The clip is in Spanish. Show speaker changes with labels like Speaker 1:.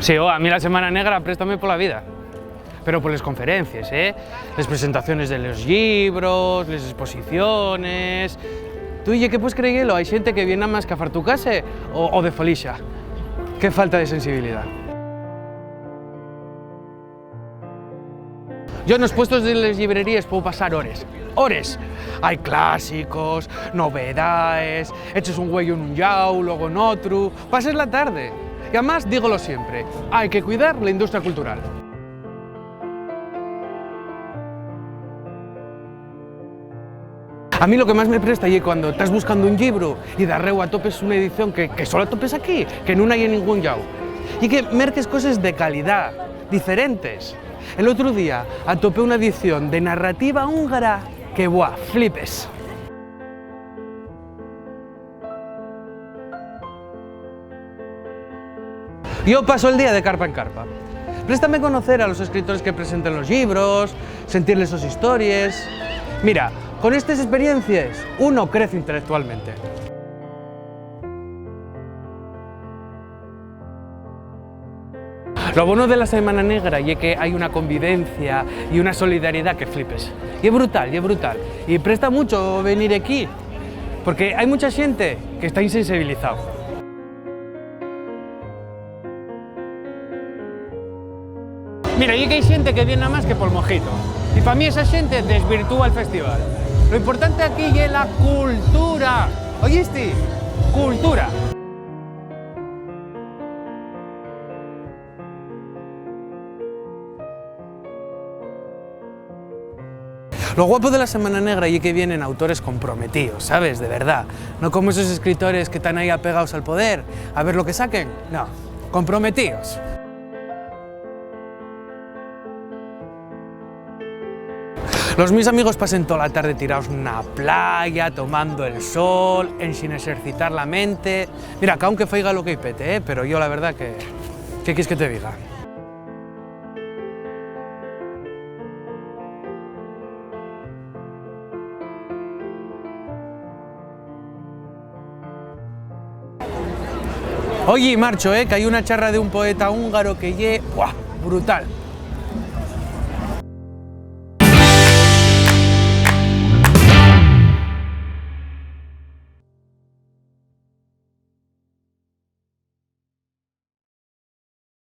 Speaker 1: Sí, a mí la Semana Negra préstame por la vida. Pero por las conferencias, las presentaciones de los libros, las exposiciones... Tú, ¿y qué pues creguelo? Hay gente que viene a más que a far tu casa o de folixa. Qué falta de sensibilidad. Yo en los puestos de las librerías puedo pasar horas. ¡Horas! Hay clásicos, novedades, echas un huello en un yao, luego en otro... Pasas la tarde. Y además, dígolo siempre, hay que cuidar la industria cultural. A mí lo que más me presta es cuando estás buscando un libro y de arreu atopes una edición que solo atopes aquí, que no hay en ningún lado. Y que merques cosas de calidad, diferentes. El otro día atopé una edición de narrativa húngara que, ¡buah!, flipes. Yo paso el día de carpa en carpa. Préstame a conocer a los escritores que presentan los libros, sentirles sus historias... Mira, con estas experiencias uno crece intelectualmente. Lo bueno de la Semana Negra es que hay una convivencia y una solidaridad que flipes. Y es brutal, y es brutal. Y presta mucho venir aquí, porque hay mucha gente que está insensibilizado. Mira, y que hay gente que viene a más que por mojito. Y para mí esa gente desvirtúa el festival. Lo importante aquí es la cultura. ¿Oíste? Cultura. Lo guapo de la Semana Negra es que vienen autores comprometidos, ¿sabes? De verdad. No como esos escritores que están ahí apegados al poder, a ver lo que saquen. No, comprometidos. Los mis amigos pasen toda la tarde tirados en una playa, tomando el sol, sin ejercitar la mente. Mira, que aunque faiga lo que pete, pero yo la verdad que... ¿Qué quieres que te diga? Oye, marcho, que hay una charra de un poeta húngaro que ¡buah!, brutal.